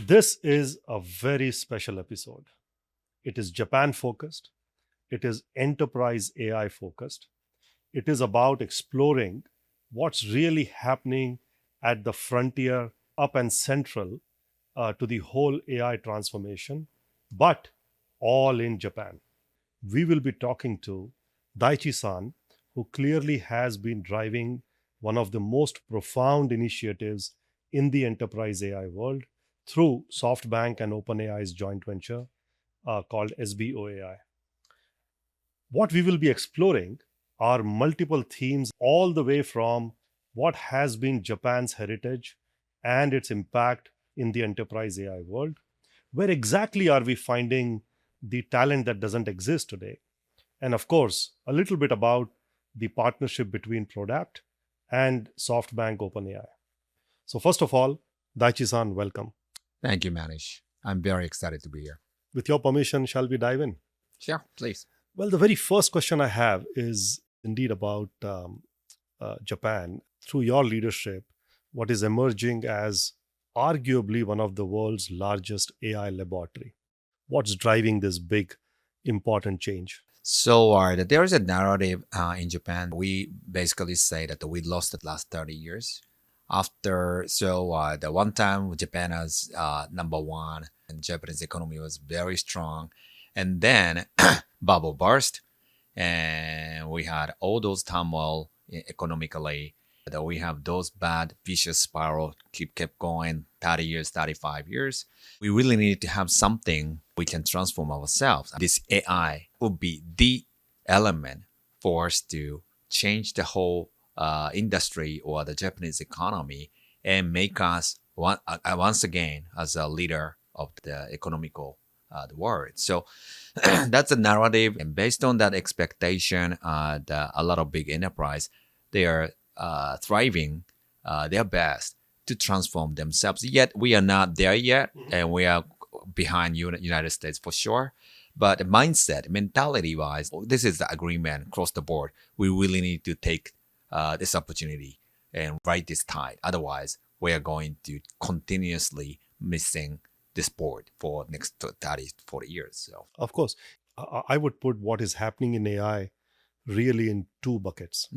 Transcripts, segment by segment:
This is a very special episode. It is Japan focused, it is enterprise AI focused, it is about exploring what's really happening at the frontier, up and central to the whole AI transformation, but all in Japan. We will be talking to Daichi-san, who clearly has been driving one of the most profound initiatives in the enterprise AI world through SoftBank and OpenAI's joint venture called SB OAI. What we will be exploring are multiple themes, all the way from what has been Japan's heritage and its impact in the enterprise AI world. Where exactly are we finding the talent that doesn't exist today? And of course, a little bit about the partnership between Prodapt and SoftBank OpenAI. So first of all, Daichi-san, welcome. Thank you, Manish. I'm very excited to be here. With your permission, shall we dive in? Sure, please. Well, the very first question I have is indeed about Japan. Through your leadership, what is emerging as arguably one of the world's largest AI laboratory? What's driving this big, important change? So there is a narrative in Japan. We basically say that we lost the last 30 years. The one time Japan was number one and Japanese economy was very strong. And then bubble burst and we had all those turmoil economically. That we have those bad vicious spiral kept going 30 years, 35 years. We really need to have something we can transform ourselves. This AI would be the element for us to change the whole industry or the Japanese economy and make us once again as a leader of the economical the world. So that's a narrative, and based on that expectation, a lot of big enterprise, they are thriving their best to transform themselves. Yet we are not there yet, and we are behind United States for sure. But mindset, mentality-wise, this is the agreement across the board. We really need to take this opportunity and ride this tide. Otherwise, we are going to continuously missing this board for next 30, 40 years. So, of course, I would put what is happening in AI really in two buckets.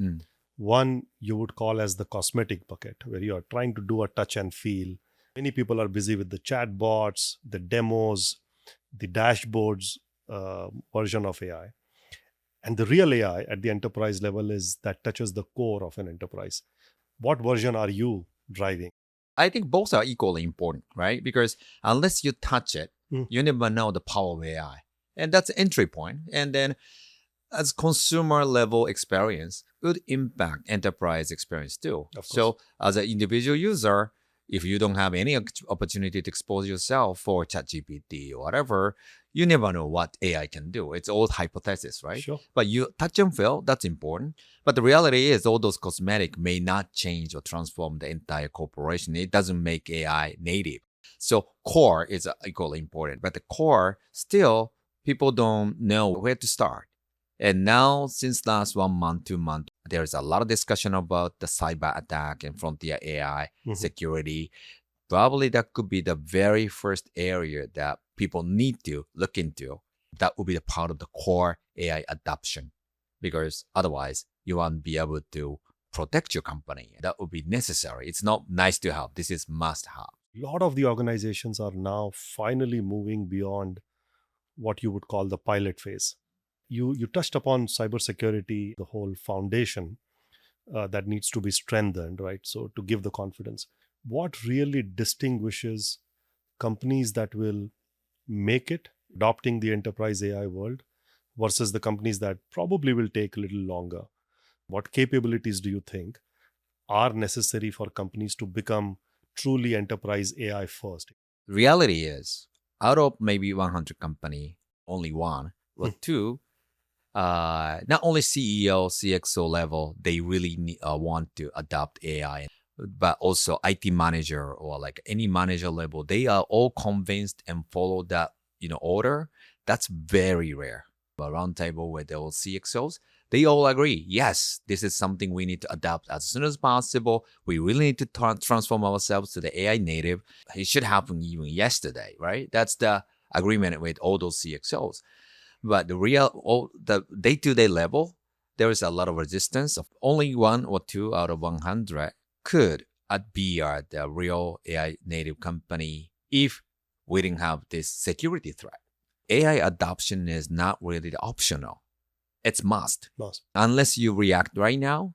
One you would call as the cosmetic bucket, where you are trying to do a touch and feel. Many people are busy with the chatbots, the demos, the dashboards version of AI. And the real AI at the enterprise level is that touches the core of an enterprise. What version are you driving? I think both are equally important, right? Because unless you touch it, you never know the power of AI. And that's the entry point. And then as consumer level experience would impact enterprise experience too. So as an individual user, if you don't have any opportunity to expose yourself for ChatGPT or whatever, you never know what AI can do. It's all hypothesis, right? Sure. But you touch and feel, that's important. But the reality is all those cosmetic may not change or transform the entire corporation. It doesn't make AI native. So core is equally important. But the core, still, people don't know where to start. And now, since last 1 month, 2 months, there's a lot of discussion about the cyber attack and frontier AI security. Probably that could be the very first area that people need to look into. That would be a part of the core AI adoption, because otherwise you won't be able to protect your company. That would be necessary. It's not nice to have. This is must have. A lot of the organizations are now finally moving beyond what you would call the pilot phase. You touched upon cybersecurity, the whole foundation that needs to be strengthened, right? So to give the confidence, what really distinguishes companies that will make it adopting the enterprise AI world versus the companies that probably will take a little longer? What capabilities do you think are necessary for companies to become truly enterprise AI first? Reality is, out of maybe 100 company, only one or two, not only CEO, CXO level, they really want to adopt AI, but also IT manager or like any manager level, they are all convinced and follow that order. That's very rare. a roundtable with all CXOs, they all agree, yes, this is something we need to adopt as soon as possible. We really need to transform ourselves to the AI native. It should happen even yesterday, right? That's the agreement with all those CXOs. But the day-to-day level, there is a lot of resistance. Of only 1 or 2 out of 100 could be the real AI native company if we didn't have this security threat. AI adoption is not really optional. It's must. Unless you react right now,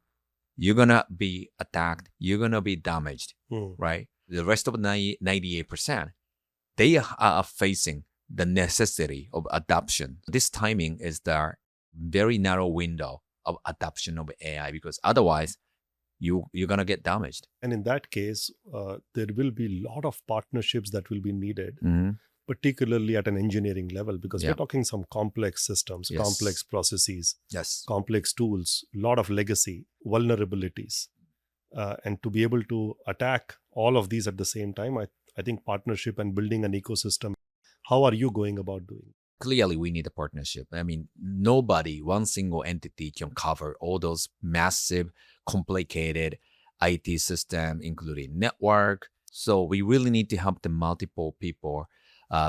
you're going to be attacked. You're going to be damaged, right? The rest of 98%, they are facing the necessity of adoption. This timing is the very narrow window of adoption of AI, because otherwise you're going to get damaged. And in that case, there will be a lot of partnerships that will be needed, particularly at an engineering level, because we're talking some complex systems, complex processes, complex tools, a lot of legacy, vulnerabilities. And to be able to attack all of these at the same time, I think partnership and building an ecosystem. How are you going about doing it? Clearly, we need a partnership. I mean, nobody, one single entity can cover all those massive, complicated IT system, including network. So we really need to help the multiple people,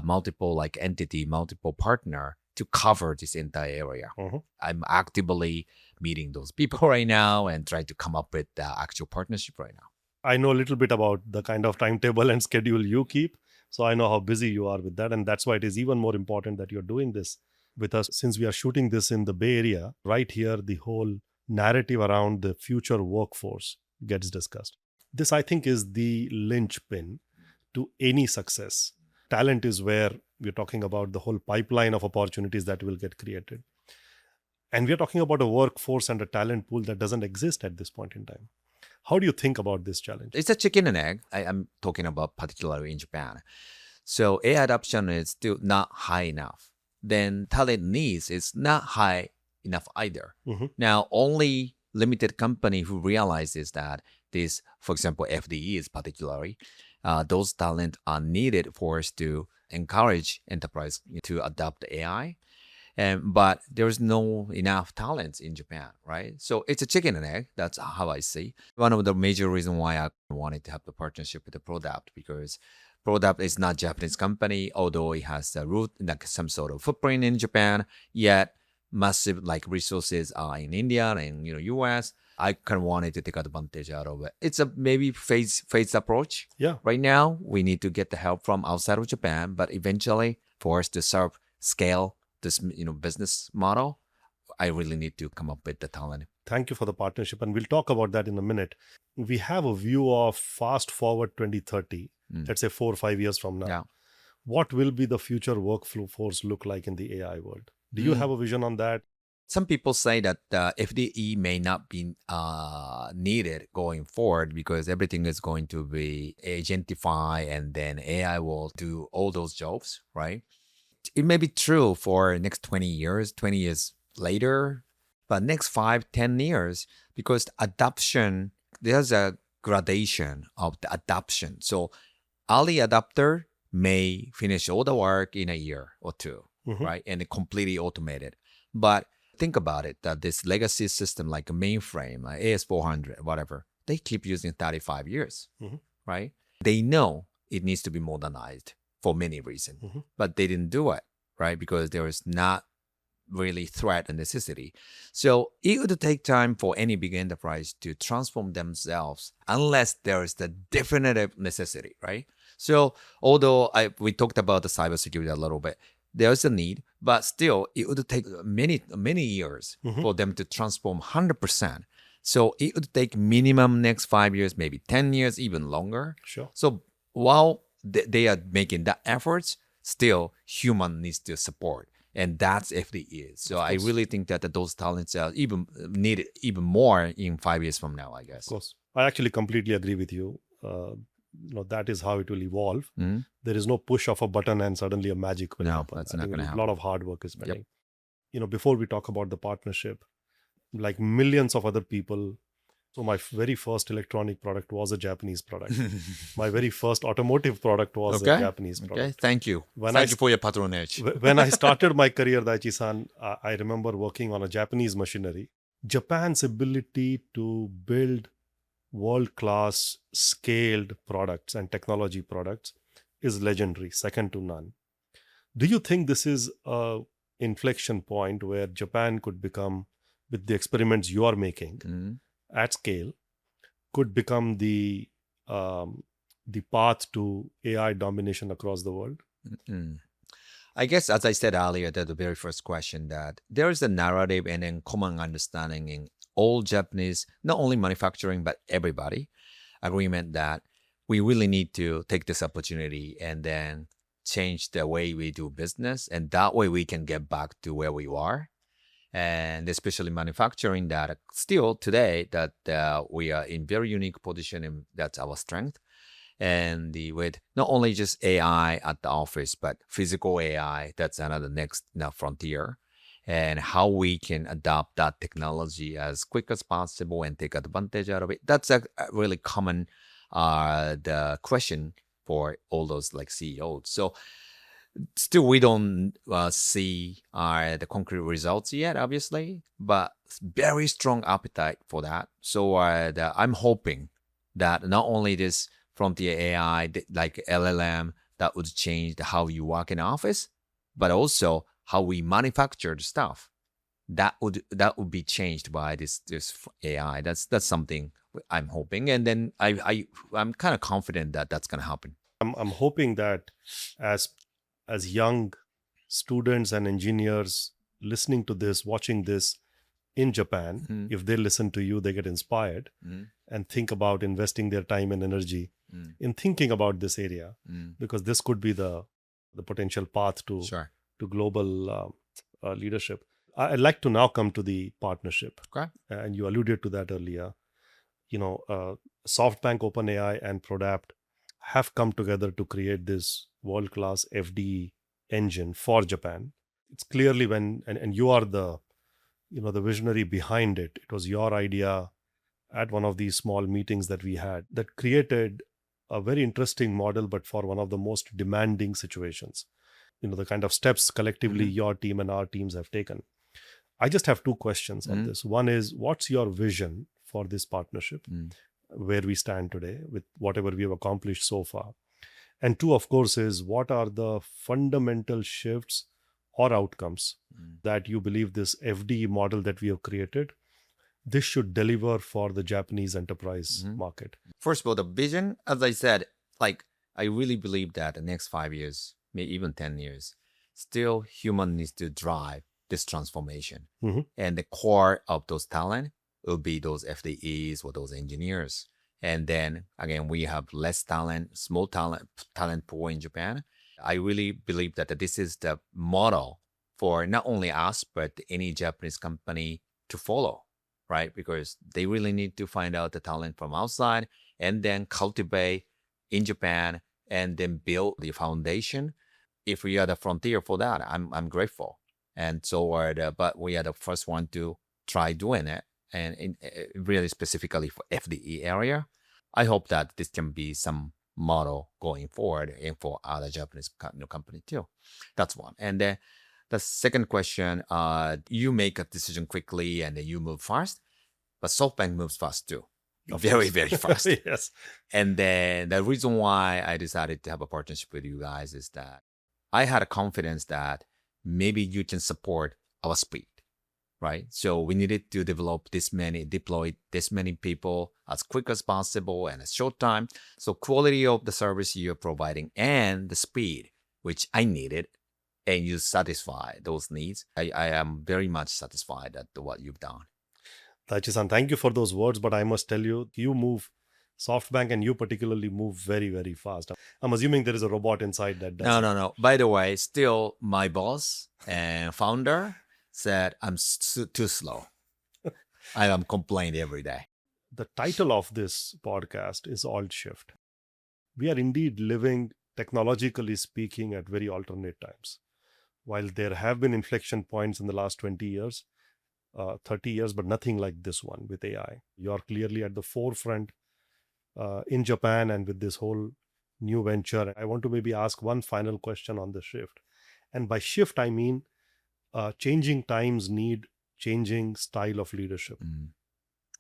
multiple entity, multiple partner to cover this entire area. I'm actively meeting those people right now and trying to come up with the actual partnership right now. I know a little bit about the kind of timetable and schedule you keep. So I know how busy you are with that. And that's why it is even more important that you're doing this with us. Since we are shooting this in the Bay Area, right here, the whole narrative around the future workforce gets discussed. This, I think, is the linchpin to any success. Talent is where we're talking about the whole pipeline of opportunities that will get created. And we're talking about a workforce and a talent pool that doesn't exist at this point in time. How do you think about this challenge? It's a chicken and egg. I'm talking about particularly in Japan. So AI adoption is still not high enough. Then talent needs is not high enough either. Now, only limited company who realizes that this, for example, FDEs particularly, those talent are needed for us to encourage enterprise to adopt AI. But there's no enough talents in Japan, right? So it's a chicken and egg. That's how I see. One of the major reasons why I wanted to have the partnership with the Prodapt, because Prodapt is not a Japanese company, although it has a root, some sort of footprint in Japan, yet massive resources are in India and US. I kind of wanted to take advantage out of it. It's a maybe phased approach. Right now, we need to get the help from outside of Japan, but eventually, for us to scale this business model, I really need to come up with the talent. Thank you for the partnership, and we'll talk about that in a minute. We have a view of fast forward 2030, let's say 4 or 5 years from now. What will be the future workforce look like in the AI world? Do you have a vision on that? Some people say that FDE may not be needed going forward because everything is going to be agentified and then AI will do all those jobs, right? It may be true for next 20 years later, but next 5-10 years, because adoption, there's a gradation of the adoption. So early adopter may finish all the work in a year or two, right? And completely automated. But think about it, that this legacy system like a mainframe, like AS400, whatever, they keep using 35 years, right? They know it needs to be modernized for many reasons, but they didn't do it, right? Because there is not really threat and necessity. So it would take time for any big enterprise to transform themselves unless there is the definitive necessity, right? So although we talked about the cybersecurity a little bit, there's a need, but still it would take many years for them to transform 100%. So it would take minimum next 5 years, maybe 10 years, even longer. Sure. So while they are making that efforts, still human needs to support. And that's FDE. So I really think that those talents are even needed even more in 5 years from now, I guess. Of course. I actually completely agree with you. That is how it will evolve. There is no push of a button and suddenly a magic will happen. That's not going to happen. A lot of hard work is pending. Before we talk about the partnership, like millions of other people So my very first electronic product was a Japanese product. My very first automotive product was a Japanese Okay, product. thank you. When Thank you for your patronage. When I started my career, Daichi-san, I remember working on a Japanese machinery. Japan's ability to build world-class scaled products and technology products is legendary, second to none. Do you think this is a inflection point where Japan could become, with the experiments you are making Mhm. at scale, could become the path to AI domination across the world? Mm. I guess, as I said earlier, that the very first question, that there is a narrative and then common understanding in all Japanese, not only manufacturing, but everybody, agreement that we really need to take this opportunity and then change the way we do business. And that way we can get back to where we are. And especially manufacturing, that still today that we are in very unique position, and that's our strength. And with not only just AI at the office, but physical AI, that's another next frontier. And how we can adopt that technology as quick as possible and take advantage out of it. That's a really common the question for all those like CEOs. So still we don't see the concrete results yet, obviously, but very strong appetite for that. So I'm hoping that not only this frontier AI like LLM that would change how you work in office, but also how we manufacture the stuff. That would be changed by this AI. That's something I'm hoping, and then I'm kind of confident that that's gonna happen. I'm hoping that as young students and engineers listening to this, watching this in Japan, Mhm. if they listen to you, they get inspired Mhm. and think about investing their time and energy Mm. in thinking about this area, Mm. because this could be the potential path to Sure. global leadership. I'd like to now come to the partnership, Okay. and you alluded to that earlier. SoftBank, OpenAI, and Prodapt have come together to create this world-class FDE engine for Japan. It's clearly and you are the the visionary behind it. It was your idea at one of these small meetings that we had that created a very interesting model, but for one of the most demanding situations. The kind of steps collectively Mhm. your team and our teams have taken. I just have two questions on Mhm. this. One is, what's your vision for this partnership, Mm. where we stand today with whatever we have accomplished so far? And two, of course, is what are the fundamental shifts or outcomes Mm. that you believe this FDE model that we have created, this should deliver for the Japanese enterprise Mhm. market? First of all, the vision, as I said, like I really believe that the next 5 years, maybe even 10 years, still human needs to drive this transformation. Mhm. And the core of those talent will be those FDEs or those engineers. And then again, we have less talent, small talent pool in Japan. I really believe that this is the model for not only us, but any Japanese company to follow, right? Because they really need to find out the talent from outside and then cultivate in Japan and then build the foundation. If we are the frontier for that, I'm grateful. And so but we are the first one to try doing it, and really specifically for FDE area. I hope that this can be some model going forward and for other Japanese company too. That's one. And then the second question, you make a decision quickly and then you move fast, but SoftBank moves fast too. Of Very, course. very fast. Yes. And then the reason why I decided to have a partnership with you guys is that I had a confidence that maybe you can support our speed, right? So we needed to deploy this many people as quick as possible and a short time. So quality of the service you're providing and the speed, which I needed, and you satisfy those needs. I am very much satisfied at what you've done. Daichi-san, thank you for those words, but I must tell you, you move, SoftBank and you particularly move very, very fast. I'm assuming there is a robot inside that does it. No. By the way, still my boss and founder said I'm too slow. I am complained every day. The title of this podcast is Alt Shift. We are indeed living, technologically speaking, at very alternate times. While there have been inflection points in the last 20 years, 30 years, but nothing like this one with AI. You're clearly at the forefront in Japan and with this whole new venture. I want to maybe ask one final question on the shift. And by shift, I mean changing times need changing style of leadership. Mm.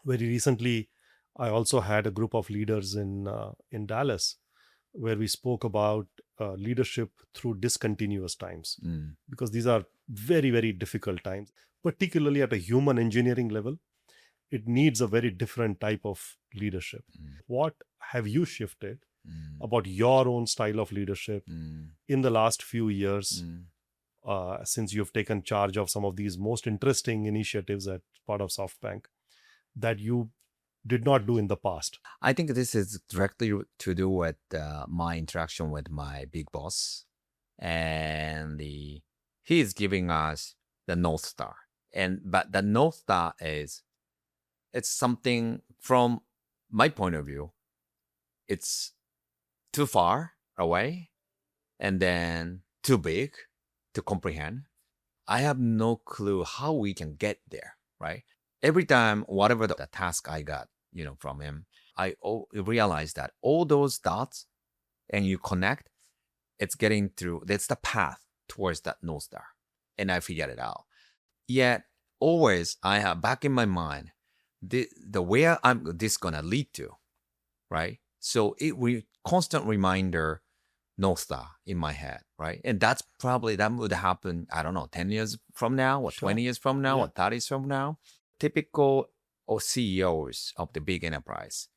Very recently, I also had a group of leaders in Dallas where we spoke about leadership through discontinuous times, Mm. because these are very, very difficult times, particularly at a human engineering level. It needs a very different type of leadership. Mm. What have you shifted Mm. about your own style of leadership Mm. in the last few years, Mm. since you've taken charge of some of these most interesting initiatives at part of SoftBank that you did not do in the past? I think this is directly to do with my interaction with my big boss, and he is giving us the North Star, but the North Star it's something from my point of view, it's too far away, and then too big to comprehend. I have no clue how we can get there, right? Every time, whatever the task I got, from him, I realize that all those dots and you connect, it's getting through. That's the path towards that North Star. And I figured it out. Yet, always I have back in my mind, the where this gonna lead to, right? So constant reminder, North Star in my head, right? And that would happen, I don't know, 10 years from now, or Sure. 20 years from now, Yeah. or 30 years from now. Typical CEOs of the big enterprise,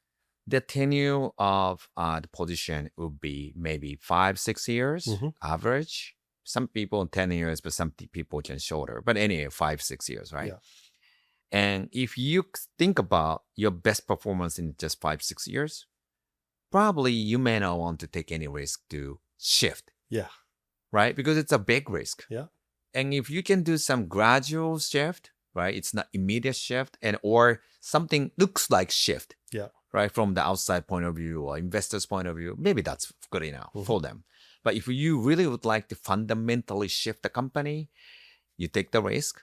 the tenure of the position would be maybe 5-6 years, Mhm. average. Some people 10 years, but some people can shorter. But anyway, 5-6 years, right? Yeah. And if you think about your best performance in just 5-6 years, probably you may not want to take any risk to shift, Yeah. right? Because it's a big risk. Yeah. And if you can do some gradual shift, right? It's not immediate shift, or something looks like shift, Yeah. right? From the outside point of view or investor's point of view, maybe that's good enough for them. But if you really would like to fundamentally shift the company, you take the risk,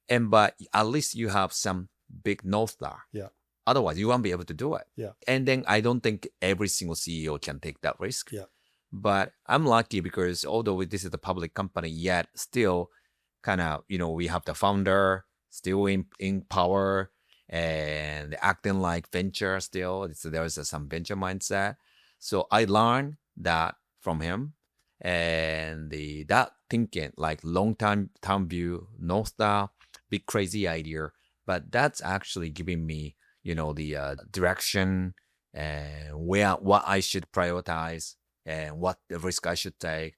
but at least you have some big North Star. Yeah. Otherwise, you won't be able to do it. Yeah. And then I don't think every single CEO can take that risk. Yeah. But I'm lucky because although this is a public company, yet still kind of, we have the founder still in power and acting like venture still. There's some venture mindset. So I learned that from him, and that thinking, like long-term view, North Star, big crazy idea. But that's actually giving me, the direction and what I should prioritize and what the risk I should take.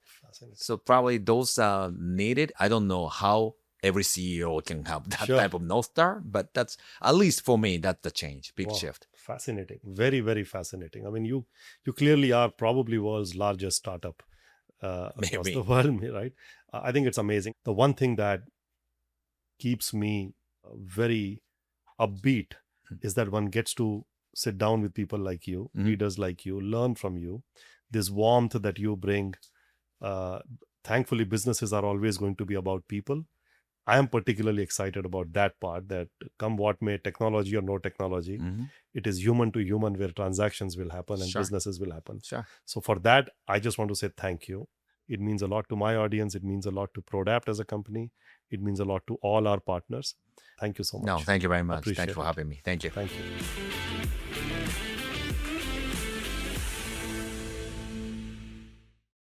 So probably those are needed. I don't know how every CEO can have that type of North Star, but that's, at least for me, that's the change, big shift. Fascinating. Very, very fascinating. I mean, you clearly are probably world's largest startup across the world, right? I think it's amazing. The one thing that keeps me very upbeat is that one gets to sit down with people like you, leaders like you, learn from you, this warmth that you bring. Thankfully, businesses are always going to be about people. I am particularly excited about that part, that come what may, technology or no technology, it is human to human where transactions will happen and businesses will happen. So for that, I just want to say thank you. It means a lot to my audience. It means a lot to Prodapt as a company. It means a lot to all our partners. Thank you so much. No, thank you very much. Appreciate Thanks for having me. Thank you. Thank you.